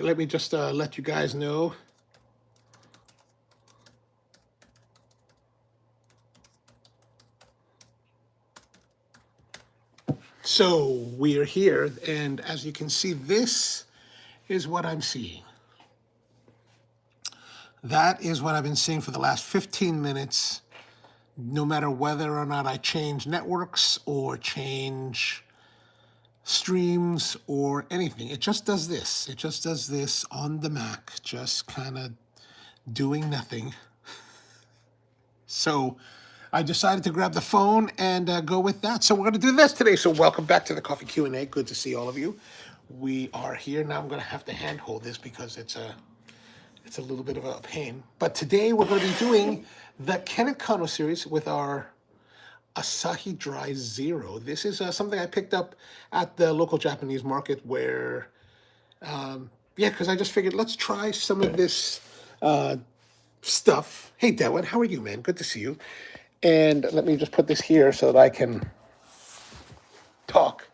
Let me just let you guys know. So we are here, and as you can see, this is what I'm seeing. That is what I've been seeing for the last 15 minutes, no matter whether or not I change networks or change streams or anything. It just does this. It just does this on the Mac, just kind of doing nothing. So I decided to grab the phone and go with that. So we're going to do this today. So welcome back to the Coffee Q&A. Good to see all of you. We are here now. I'm going to have to handhold this because it's a little bit of a pain. But today we're going to be doing the Cano series with our Asahi Dry Zero. This is something I picked up at the local Japanese market where, yeah, because I just figured let's try some of this stuff. Hey, Dewan, how are you, man? Good to see you. And let me just put this here so that I can talk.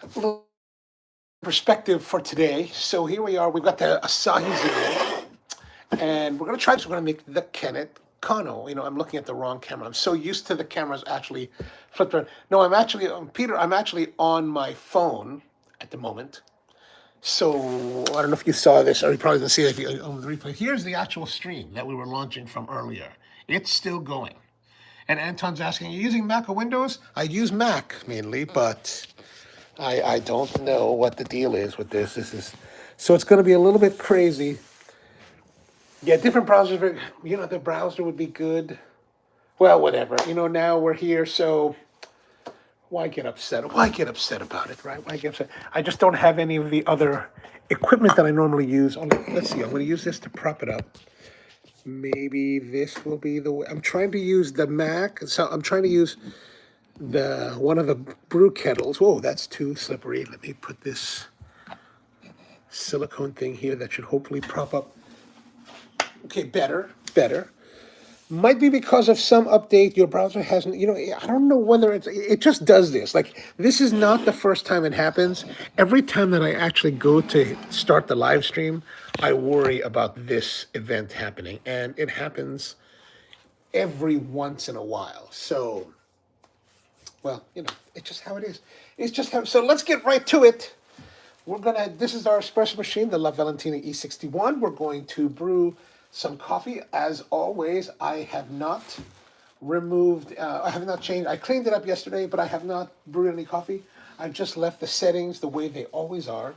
A little perspective for today. So here we are. We've got the Asahi Zero. And we're going to try this. We're going to make the Cano. You know, I'm looking at the wrong camera. I'm so used to the cameras actually flipped around. No, I'm actually, Peter, I'm actually on my phone at the moment. So I don't know if you saw this, or you probably didn't see it if you on the replay. Here's the actual stream that we were launching from earlier. It's still going. And Anton's asking, are you using Mac or Windows? I use Mac mainly, but I don't know what the deal is with this. So it's going to be a little bit crazy. Yeah, different browsers. You know, the browser would be good. Well, whatever. You know, now we're here, so why get upset? Why get upset about it, right? Why get upset? I just don't have any of the other equipment that I normally use. Let's see. I'm going to use this to prop it up. Maybe this will be the way. I'm trying to use the Mac. So I'm trying to use one of the brew kettles. Whoa, that's too slippery. Let me put this silicone thing here that should hopefully prop up. Okay, better. Might be because of some update your browser hasn't, you know, I don't know whether it just does this. Like, this is not the first time it happens. Every time that I actually go to start the live stream, I worry about this event happening. And it happens every once in a while. So, well, you know, it's just how it is. It's just how, so let's get right to it. This is our espresso machine, the La Valentina E61. We're going to brew some coffee. As always, I have not changed. I cleaned it up yesterday, but I have not brewed any coffee. I've just left the settings the way they always are.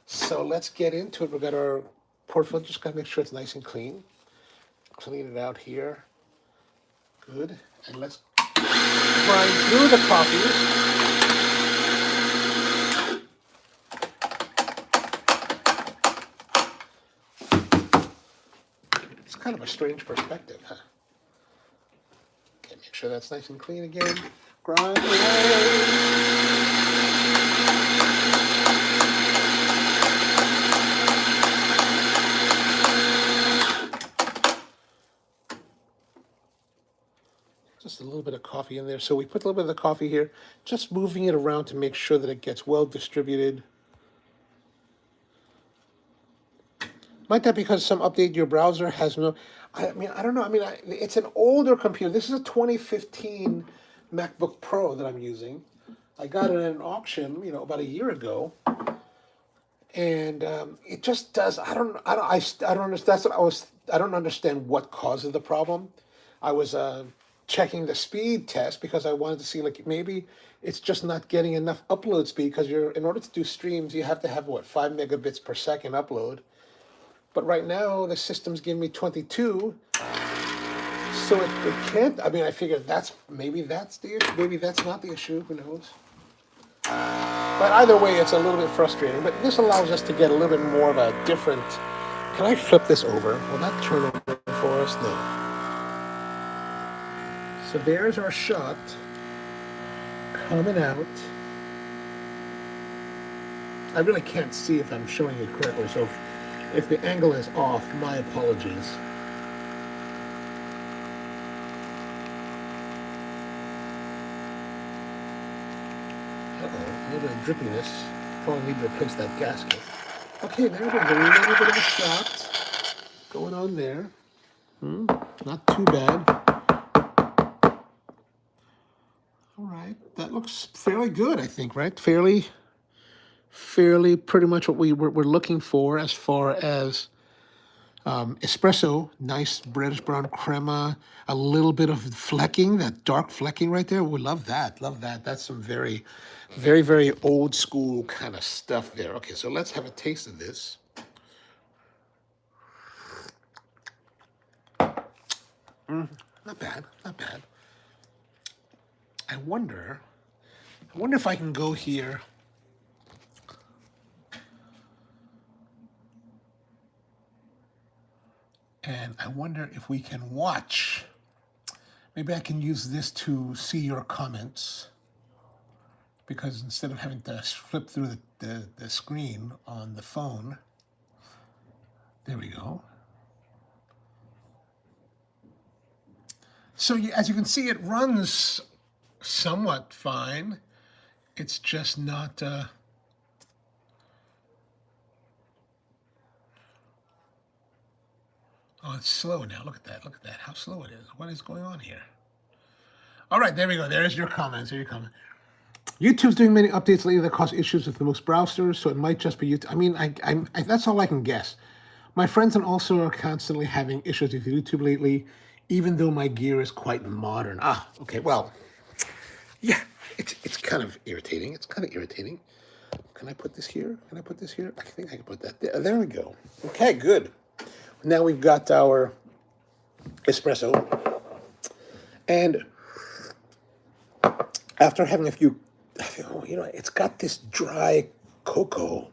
So let's get into it. We've got our portfolio. Just got to make sure it's nice and clean. Clean it out here. Good. And let's grind through the coffees. Kind of a strange perspective, huh? Okay, make sure that's nice and clean again. Grind away. Just a little bit of coffee in there. So we put a little bit of the coffee here, just moving it around to make sure that it gets well distributed. Might that because some update your browser has no, I mean, I don't know. I mean, it's an older computer. This is a 2015 MacBook Pro that I'm using. I got it at an auction, you know, about a year ago. And it just does. I don't understand. That's what I don't understand what causes the problem. I was checking the speed test because I wanted to see like maybe it's just not getting enough upload speed because in order to do streams you have to have what 5 megabits per second upload. But right now the system's giving me 22, so it can't. I mean, I figured maybe that's the issue. Maybe that's not the issue. Who knows? But either way, it's a little bit frustrating. But this allows us to get a little bit more of a different. Can I flip this over? Will that turn over for us? No. So there's our shot coming out. I really can't see if I'm showing it correctly. So if the angle is off, my apologies. Uh-oh, a little bit of drippiness. Probably need to replace that gasket. Okay, there's a little bit of a shot going on there. Not too bad. All right, that looks fairly good, I think, right? Fairly pretty much what we're looking for as far as espresso, nice reddish brown crema, a little bit of flecking, that dark flecking right there. We love that, love that. That's some very, very old school kind of stuff there. Okay, so let's have a taste of this. Not bad, not bad. I wonder if I can go here and I wonder if we can watch. Maybe I can use this to see your comments, because instead of having to flip through the screen on the phone, there we go. So as you can see, it runs somewhat fine. It's just not... oh, it's slow now. Look at that. Look at that. How slow it is. What is going on here? All right, there we go. There's your comments. There you come. YouTube's doing many updates lately that cause issues with the most browsers, so it might just be YouTube. I mean, I that's all I can guess. My friends and also are constantly having issues with YouTube lately, even though my gear is quite modern. Ah, okay, well, yeah, it's kind of irritating. It's kind of irritating. Can I put this here? Can I put this here? I think I can put that there. There we go. Okay, good. Now we've got our espresso. And after having a few, I feel, oh, you know, it's got this dry cocoa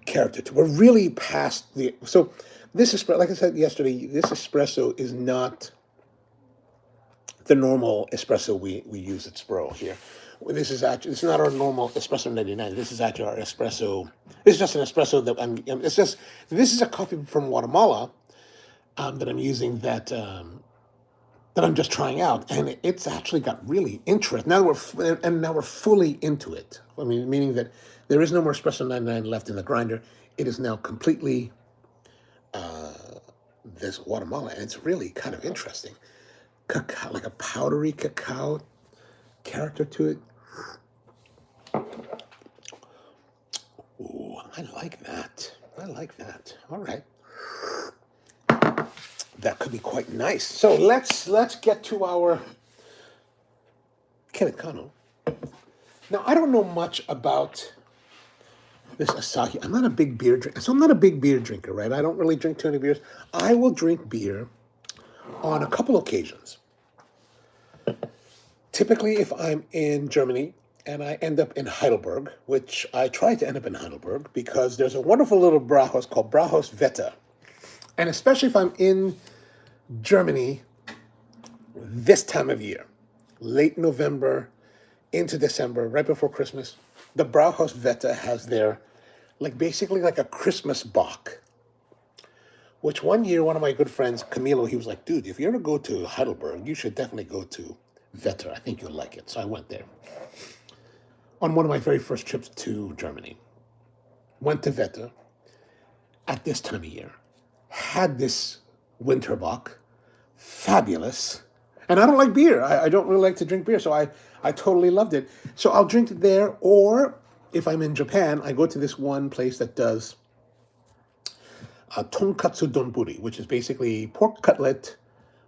character to it. We're really past the, so this is, like I said yesterday, this espresso is not the normal espresso we use at Spro here. This is actually, it's not our normal espresso 99. This is actually our espresso. This is just an espresso that it's just, this is a coffee from Guatemala that I'm using that I'm just trying out, and it's actually got really interest. Now we're fully into it. I mean, meaning that there is no more espresso 99 left in the grinder. It is now completely this Guatemala, and it's really kind of interesting. Cacao, like a powdery cacao character to it. Ooh, I like that. I like that. All right. That could be quite nice. So let's get to our Cano. Now, I don't know much about this Asahi. I'm not a big beer drinker. So I'm not a big beer drinker, right? I don't really drink too many beers. I will drink beer on a couple occasions. Typically, if I'm in Germany and I end up in Heidelberg, which I try to end up in Heidelberg because there's a wonderful little Brauhaus called Brauhaus Wetter. And especially if I'm in Germany this time of year, late November into December, right before Christmas, the Brauhaus Wetter has their, basically like a Christmas Bock. Which one year, one of my good friends, Camilo, he was like, dude, if you ever go to Heidelberg, you should definitely go to Wetter. I think you'll like it. So I went there on one of my very first trips to Germany. Went to Wetter at this time of year. Had this winter Bock. Fabulous. And I don't like beer. I don't really like to drink beer, so I totally loved it. So I'll drink it there, or if I'm in Japan, I go to this one place that does tonkatsu donburi, which is basically pork cutlet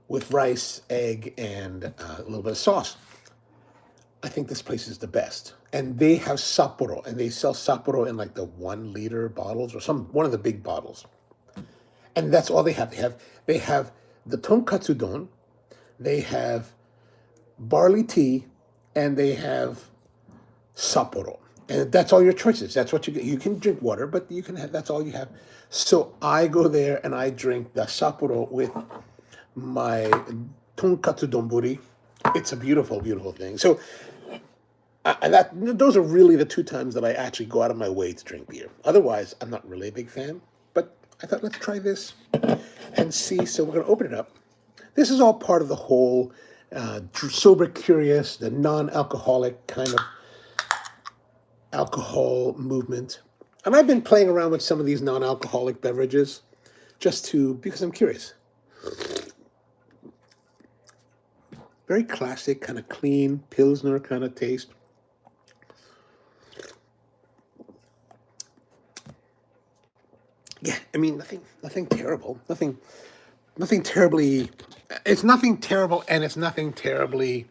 with rice, egg, and a little bit of sauce. I think this place is the best. And they have Sapporo, and they sell Sapporo in like the 1 liter bottles or one of the big bottles. And that's all they have. They have the tonkatsu don, they have barley tea, and they have Sapporo. And that's all your choices. That's what you get. You can drink water, but you can have, that's all you have. So I go there and I drink the Sapporo with my tonkatsu donburi. It's a beautiful, beautiful thing. So those are really the 2 times that I actually go out of my way to drink beer. Otherwise, I'm not really a big fan. But I thought, let's try this and see. So we're going to open it up. This is all part of the whole sober curious, the non-alcoholic kind of alcohol movement. And I've been playing around with some of these non-alcoholic beverages because I'm curious. Very classic, kind of clean, Pilsner kind of taste. Yeah, I mean, nothing terrible. Nothing terribly, it's nothing terrible and it's nothing terribly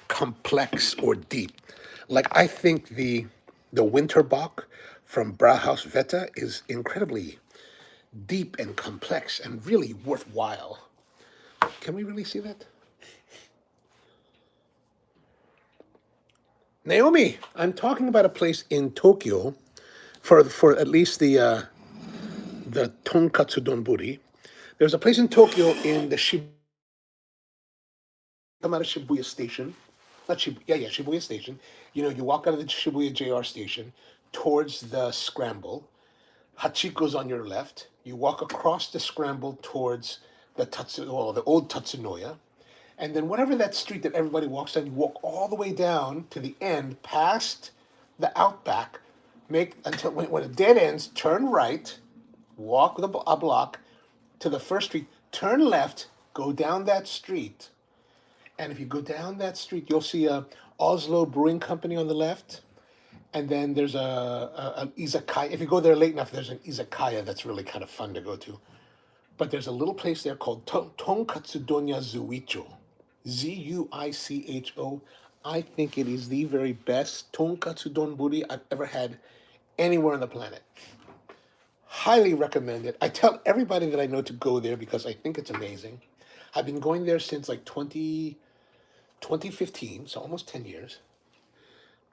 complex or deep. Like I think the Winterbock from Brauhaus Veta is incredibly deep and complex and really worthwhile. Can we really see that? Naomi, I'm talking about a place in Tokyo for at least the tonkatsu donburi. There's a place in Tokyo in the come out of Shibuya Station, not Shibuya, yeah, Shibuya Station. You know, you walk out of the Shibuya JR station towards the Scramble. Hachiko's on your left. You walk across the Scramble towards the old Tatsunoya. And then whatever that street that everybody walks on, you walk all the way down to the end, past the Outback, make until when it dead ends, turn right, walk a block to the first street, turn left, go down that street. And if you go down that street, you'll see a Oslo Brewing Company on the left. And then there's an izakaya. If you go there late enough, there's an izakaya that's really kind of fun to go to. But there's a little place there called Tonkatsu Donya Zuicho. Zuicho. I think it is the very best tonkatsu donburi I've ever had anywhere on the planet. Highly recommend it. I tell everybody that I know to go there because I think it's amazing. I've been going there since like 2015, so almost 10 years.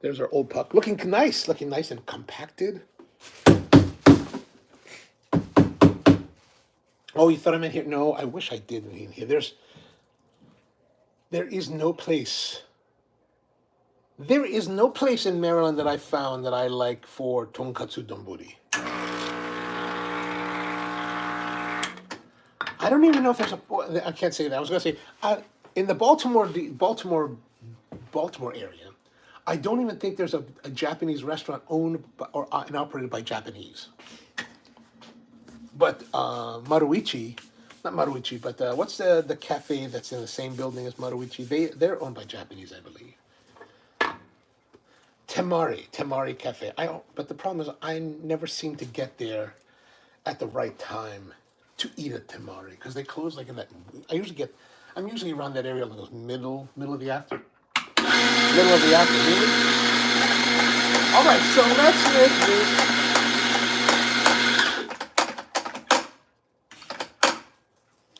There's our old puck. Looking nice and compacted. Oh, you thought I meant here? No, I wish I did mean here. There is no place. There is no place in Maryland that I found that I like for tonkatsu donburi. I don't even know if there's I can't say that. I was going to say, in the Baltimore area, I don't even think there's a Japanese restaurant owned and operated by Japanese. But Maruichi, not Maruichi, but what's the cafe that's in the same building as Maruichi? They're owned by Japanese, I believe. Temari Cafe. But the problem is I never seem to get there at the right time to eat at Temari because they close like in that. I'm usually around that area, like those middle of the afternoon. All right, so let's make this.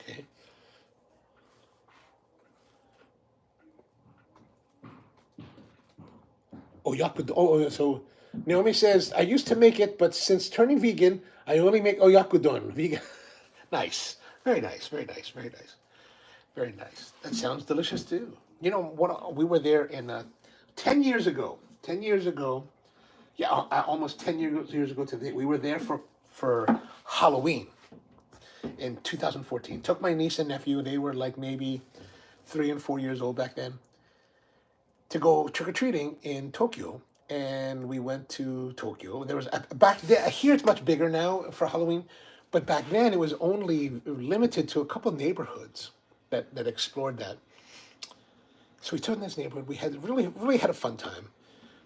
Okay. So Naomi says, I used to make it, but since turning vegan, I only make oyakudon. Vegan. Nice. Very nice. Very nice. Very nice. Very nice. That sounds delicious too. You know what? We were there in 10 years ago. 10 years ago. Yeah, almost 10 years ago today. We were there for Halloween in 2014. Took my niece and nephew. They were like maybe 3 and 4 years old back then, to go trick-or-treating in Tokyo. And we went to Tokyo. There was back then, here it's much bigger now for Halloween, but back then it was only limited to a couple of neighborhoods that explored that. So we took in this neighborhood. We had really had a fun time,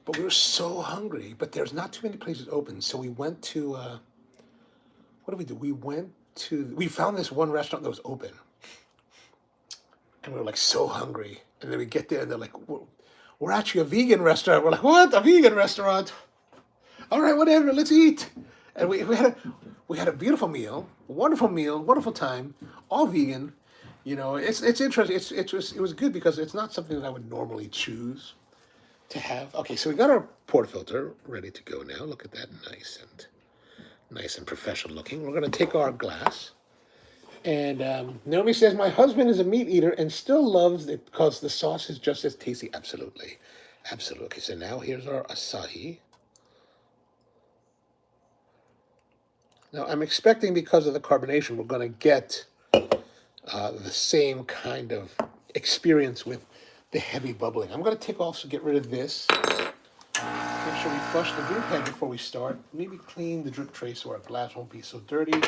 but we were so hungry. But there's not too many places open, so we went to what did we do? We found this one restaurant that was open, and we were like so hungry. And then we get there, and they're like, we're actually a vegan restaurant. We're like, what? A vegan restaurant? All right, whatever. Let's eat. And we had a beautiful meal, wonderful time, all vegan. You know, it's interesting. It was good because it's not something that I would normally choose to have. Okay, so we got our portafilter ready to go now. Look at that, nice and professional looking. We're going to take our glass. And Naomi says, my husband is a meat eater and still loves it because the sauce is just as tasty. Absolutely. Okay, so now here's our Asahi. Now I'm expecting, because of the carbonation, we're going to get the same kind of experience with the heavy bubbling. I'm going to get rid of this. Make we flush the drip head before we start. Maybe clean the drip tray so our glass won't be so dirty.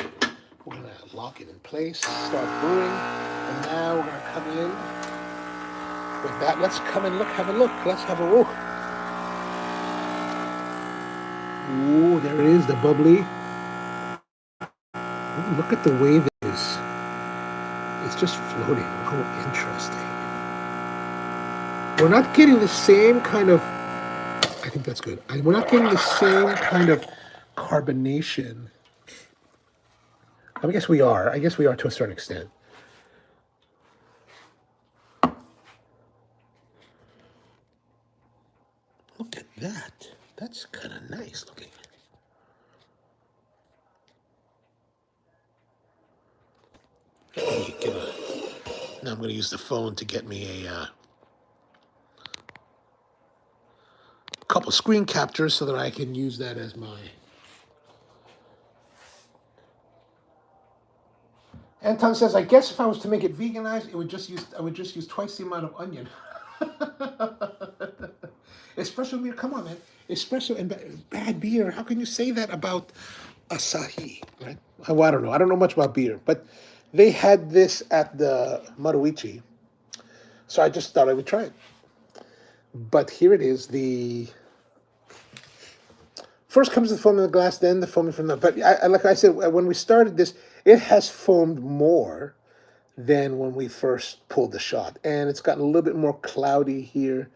We're gonna lock it in place, start brewing, and now we're gonna come in with that. Let's come and look, have a look. Let's have a look. Ooh, there it is, the bubbly. Ooh, look at the way that it's just floating. Oh, interesting. We're not getting the same kind of, I think that's good. We're not getting the same kind of carbonation. I guess we are. I guess we are to a certain extent. Look at that. That's kind of nice looking. Now I'm going to use the phone to get me a couple screen captures so that I can use that as my. Anton says, I guess if I was to make it veganized, I would just use twice the amount of onion. Espresso beer, come on, man. Espresso and bad beer. How can you say that about Asahi, right? Well, I don't know. I don't know much about beer, but they had this at the Maruichi, so I just thought I would try it. But here it is. The first comes the foam in the glass, then the foaming from the. But like I said, when we started this, it has foamed more than when we first pulled the shot, and it's gotten a little bit more cloudy here,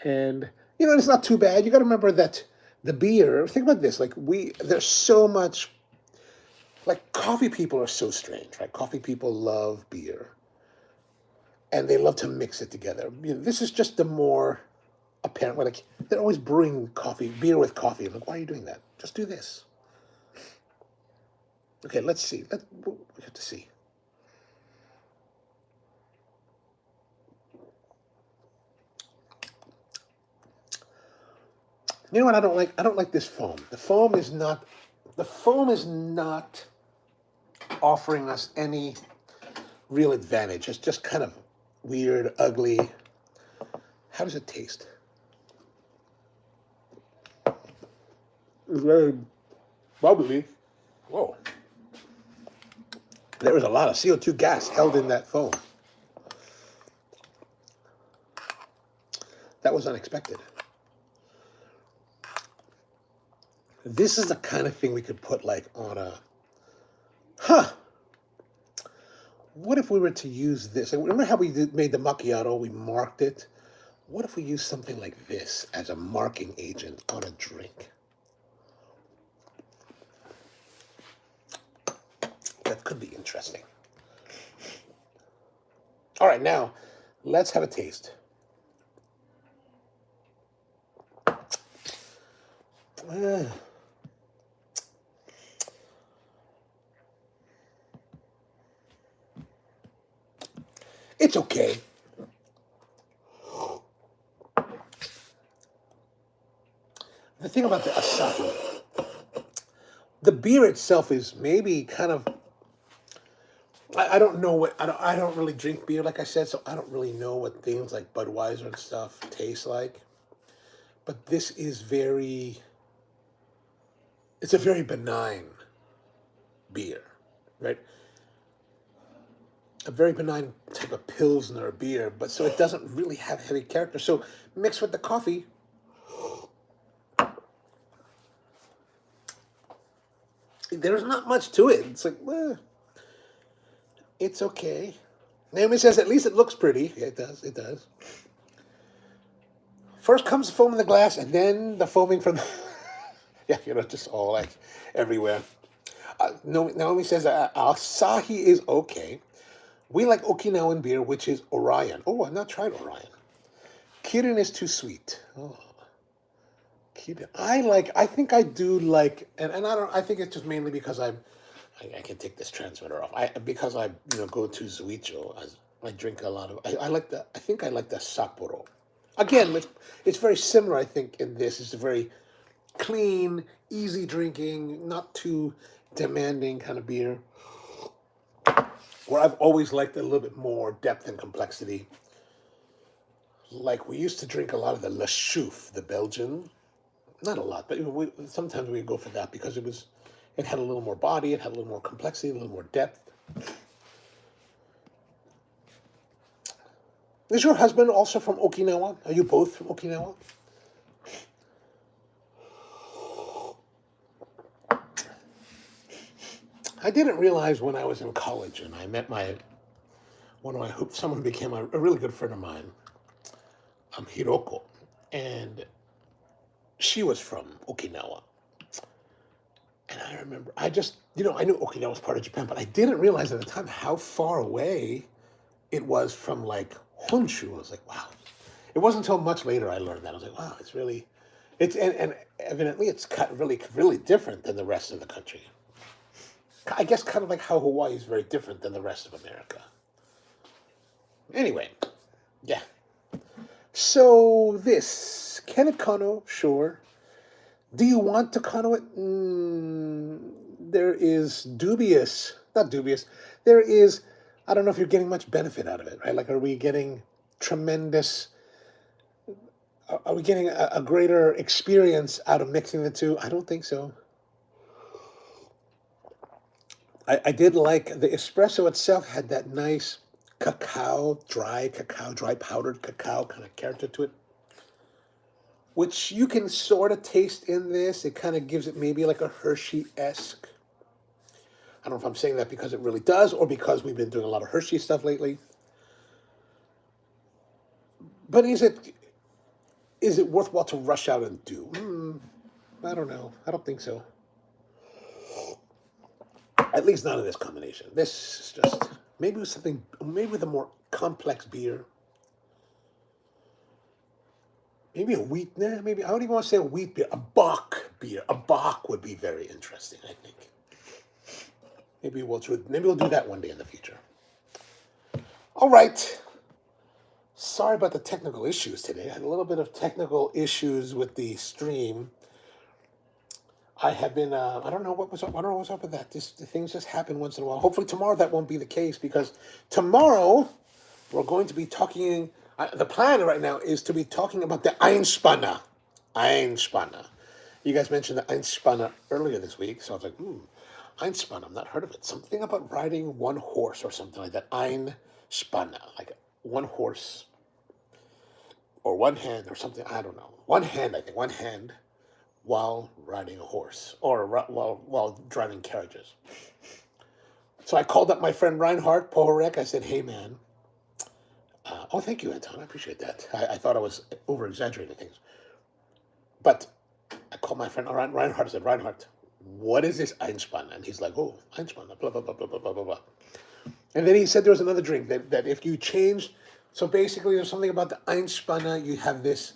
and it's not too bad. You got to remember that the beer. Think about this: like there's so much. Like coffee people are so strange, right? Coffee people love beer, and they love to mix it together. This is just the more apparent. Like they're always brewing beer with coffee. I'm like, why are you doing that? Just do this. Okay, let's see. We have to see. You know what I don't like? I don't like this foam. The foam is not offering us any real advantage. It's just kind of weird, ugly. How does it taste? It's very bubbly. Whoa. There was a lot of CO2 gas held in that foam. That was unexpected. This is the kind of thing we could put like on a, what if we were to use this? Remember how we made the macchiato, we marked it? What if we use something like this as a marking agent on a drink? That could be interesting. All right, now let's have a taste. It's okay. The thing about the Asahi, the beer itself is maybe kind of. I don't know what I don't really drink beer, like I said, so I don't really know what things like Budweiser and stuff taste like. But this is it's a very benign beer, right? A very benign type of Pilsner beer, but so it doesn't really have heavy character. So mixed with the coffee, there's not much to it. It's like, it's okay. Naomi says, at least it looks pretty. Yeah, it does, it does. First comes the foam in the glass, and then the foaming from the... yeah, just all like everywhere. Naomi says, Asahi is okay. We like Okinawan beer, which is Orion. Oh, I've not tried Orion. Kirin is too sweet. Oh, Kirin. I think I do like, and I think it's just mainly because I can take this transmitter off. Because I go to Zuicho. I drink a lot of. I think I like the Sapporo. Again, it's very similar. I think in this, it's a very clean, easy drinking, not too demanding kind of beer. Where I've always liked a little bit more depth and complexity. Like we used to drink a lot of the Le Chouffe, the Belgian. not a lot, but sometimes we go for that because it had a little more body, it had a little more complexity, a little more depth. Is your husband also from Okinawa? Are you both from Okinawa? I didn't realize when I was in college and I met someone who became a really good friend of mine, Hiroko, and she was from Okinawa. And I remember, I knew Okinawa was part of Japan, but I didn't realize at the time how far away it was from like Honshu. I was like, wow. It wasn't until much later I learned that. I was like, wow, and evidently it's cut really, really different than the rest of the country. I guess kind of like how Hawaii is very different than the rest of America. Anyway, yeah. So can it Cano? Sure. Do you want to Cano it? There is not dubious. There is, I don't know if you're getting much benefit out of it, right? Like, are we getting a greater experience out of mixing the two? I don't think so. I did like the espresso itself had that nice dry powdered cacao kind of character to it, which you can sort of taste in this. It kind of gives it maybe like a Hershey-esque. I don't know if I'm saying that because it really does or because we've been doing a lot of Hershey stuff lately. But is it worthwhile to rush out and do? I don't know. I don't think so. At least not in this combination. This is just maybe with a more complex beer. Maybe maybe I don't even want to say a wheat beer, a Bock beer. A Bock would be very interesting, I think. Maybe we'll do that one day in the future. All right. Sorry about the technical issues today. I had a little bit of technical issues with the stream. I have been, I don't know what's up with that. The things just happen once in a while. Hopefully tomorrow that won't be the case because tomorrow we're going to be talking, the plan right now is to be talking about the Einspanner. You guys mentioned the Einspanner earlier this week, so I was like, Einspanner, I've not heard of it. Something about riding one horse or something like that. Einspanner, like one horse or one hand or something. I don't know. One hand while riding a horse or while driving carriages. So I called up my friend Reinhardt Pohorek. I said, hey, man. Thank you, Anton. I appreciate that. I thought I was over-exaggerating things. But I called my friend Reinhardt. I said, Reinhardt, what is this Einspanner? And he's like, oh, Einspanner, blah, blah, blah, blah, blah, blah, blah, blah. And then he said there was another drink that if you change, so basically there's something about the Einspanner, you have this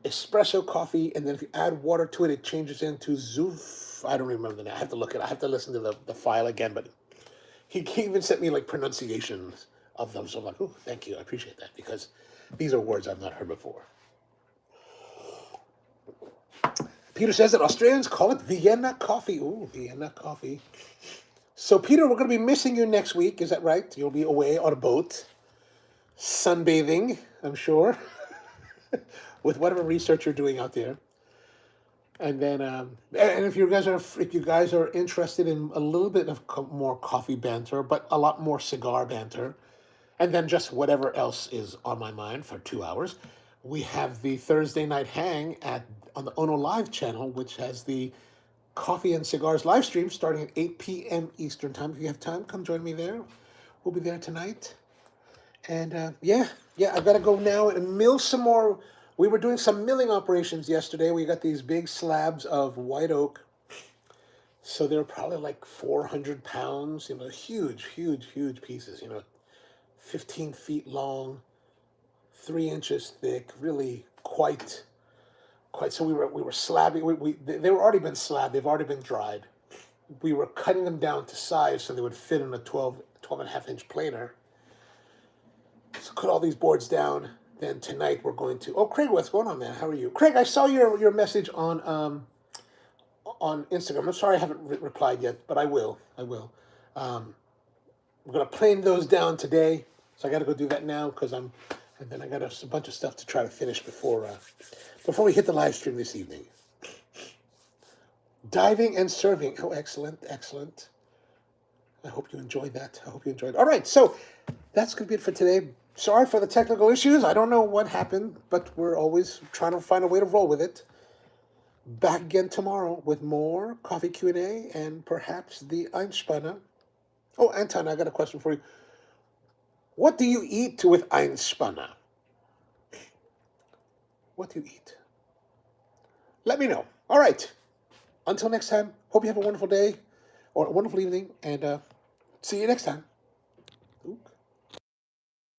espresso coffee, and then if you add water to it, it changes into Zuf. I don't remember the name. I have to look it. I have to listen to the file again, but he even sent me like pronunciations of them. So I'm like, oh, thank you. I appreciate that because these are words I've not heard before. Peter says that Australians call it Vienna coffee. Ooh, Vienna coffee. So Peter, we're going to be missing you next week. Is that right? You'll be away on a boat, sunbathing, I'm sure, with whatever research you're doing out there. And then, and if you guys are interested in a little bit of more coffee banter, but a lot more cigar banter, and then just whatever else is on my mind for 2 hours, we have the Thursday night hang on the Ono Live channel, which has the Coffee and Cigars live stream starting at 8 p.m. Eastern time. If you have time, come join me there. We'll be there tonight. And I got to go now and mill some more. We were doing some milling operations yesterday. We got these big slabs of white oak. So they're probably like 400 pounds, huge, huge, huge pieces, 15 feet long, 3 inches thick, really quite. So we were slabbing. They were already been slabbed. They've already been dried. We were cutting them down to size so they would fit in a 12 and a half inch planer. So cut all these boards down. Then tonight we're going to. Oh, Craig, what's going on, man? How are you, Craig? I saw your message on Instagram. I'm sorry I haven't replied yet, but I will. We're gonna plane those down today. So I got to go do that now and then I got a bunch of stuff to try to finish before we hit the live stream this evening. Diving and serving. Oh, excellent, excellent. I hope you enjoyed that. I hope you enjoyed. All right, so that's going to be it for today. Sorry for the technical issues. I don't know what happened, but we're always trying to find a way to roll with it. Back again tomorrow with more coffee Q&A and perhaps the Einspanner. Oh, Anton, I got a question for you. What do you eat with Einspanner? What do you eat? Let me know. All right. Until next time, hope you have a wonderful day or a wonderful evening, and see you next time. Ooh.